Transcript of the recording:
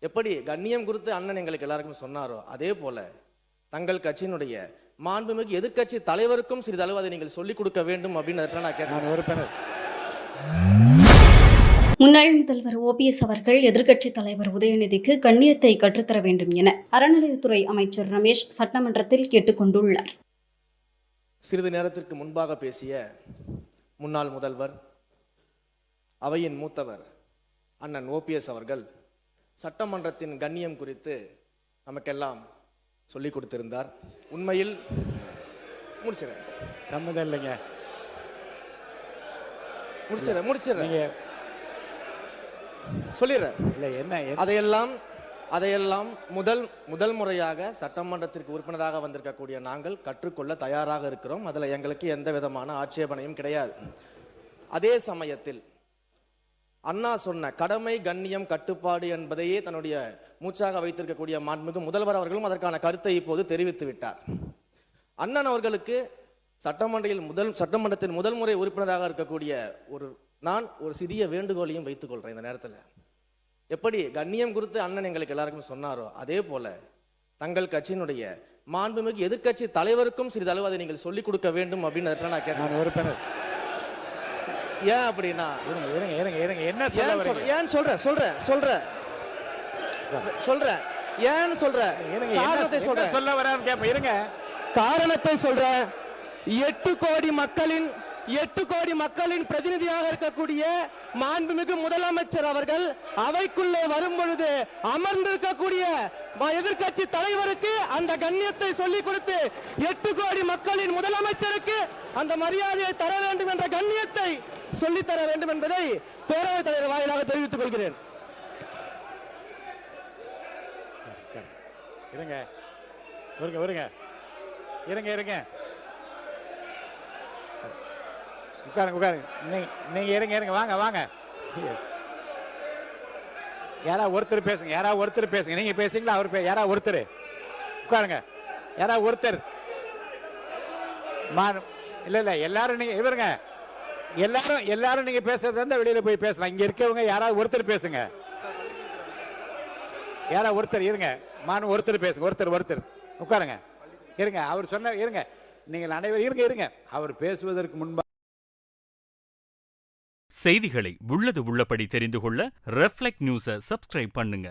எப்படி கண்ணியம் குறித்து அண்ணன் எங்களுக்கு எல்லாருக்கும் சொன்னாரோ அதே போல தங்கள் கட்சியினுடைய மாண்புமிகு எதிர்க்கட்சி தலைவருக்கும் சிறிதளவு அதை நீங்கள் சொல்லிக் கொடுக்க வேண்டும் அப்படின்னு நான் கேட்கிறேன். முன்னாள் முதல்வர் ஓபிஎஸ் அவர்கள் எதிர்க்கட்சித் தலைவர் உதயநிதிக்கு கண்ணியத்தை கற்றுத்தர வேண்டும் என அறநிலையத்துறை அமைச்சர் ரமேஷ் சட்டமன்றத்தில் கேட்டுக்கொண்டுள்ளார். சிறிது நேரத்திற்கு முன்பாக பேசிய முன்னாள் முதல்வர் அவையின் மூத்தவர் அண்ணன் ஓபிஎஸ் அவர்கள் சட்டமன்றத்தின் கண்ணியம் குறித்து நமக்கெல்லாம் சொல்லிக் கொடுத்திருந்தார். உண்மையில் முடிச்சிடறேன், சம்மதம் இல்லைங்க, முடிச்சிடறேன் சொல்லிடுறேன். இல்லை என்ன அதையெல்லாம் முதல் முறையாக சட்டமன்றத்திற்கு உறுப்பினராக வந்திருக்கக்கூடிய நாங்கள் கற்றுக்கொள்ள தயாராக இருக்கிறோம். அதில் எங்களுக்கு எந்த விதமான ஆட்சேபனையும் கிடையாது. அதே சமயத்தில் அண்ணா சொன்ன கடமை கண்ணியம் கட்டுப்பாடு என்பதையே தன்னுடைய மூச்சாக வைத்திருக்கக்கூடிய மாண்புமிகு முதல்வர் அவர்களும் அதற்கான கருத்தை இப்போது தெரிவித்து விட்டார். அண்ணன் அவர்களுக்கு சட்டமன்றத்தின் முதல் முறை உறுப்பினராக இருக்கக்கூடிய நான் ஒரு சிறிய வேண்டுகோளையும் வைத்துக் கொள்றேன் இந்த நேரத்தில். எப்படி கண்ணியம் குறித்து அண்ணன் எங்களுக்கு எல்லாருக்கும் சொன்னாரோ அதே போல தங்கள் கட்சியினுடைய மாண்புமிகு எதிர்க்கட்சி தலைவருக்கும் சிறிதளவு அதை நீங்கள் சொல்லிக் கொடுக்க வேண்டும் அப்படின்னு நான் கேட்கிறேன். ஏன் அப்படின்னா என்ன ஏன் சொல்ற ஏன்னு சொல்ல வர காரணத்தை சொல்ற 8 கோடி மக்களின் பிரதிநிதியாக இருக்கக்கூடிய மாண்புமிகு முதலமைச்சர் அவர்கள் அவைக்குள்ளே வரும் பொழுது அமர்ந்திருக்கக்கூடிய எதிர்க்கட்சி தலைவருக்கு அந்த கண்ணியத்தை சொல்லிக் கொடுத்து 8 கோடி மக்களின் முதலமைச்சருக்கு அந்த மரியாதையை தர வேண்டும் என்ற கண்ணியத்தை சொல்லித்தர வேண்டும் என்பதை பேரவைத் தலைவர் வாயிலாக தெரிவித்துக் கொள்கிறேன். நீங்க இருங்க வாங்க யாராவது ஒருத்தர் பேசுங்க நீங்க பேசுங்களா அவர் யாராவது ஒருத்தர் உட்காருங்க யாராவது ஒருத்தர் இல்ல எல்லாரும் நீங்க இவருங்க எல்லாரும் நீங்க பேசுறது இருந்தா வெளியில போய் பேசலாம். இங்க இருக்கவங்க யாராவது ஒருத்தர் பேசுங்க, யாராவது ஒருத்தர் இருங்க, ஒருத்தர் பேசுங்க, ஒருத்தர் உட்காருங்க இருங்க. அவர் சொன்ன இருங்க, நீங்கள் அனைவரும் இருங்க அவர் பேசுவதற்கு முன்பாக செய்திகளை உள்ளது உள்ளபடி தெரிந்து கொள்ள ரெஃப்ளெக்ட் நியூஸை சப்ஸ்கிரைப் பண்ணுங்க.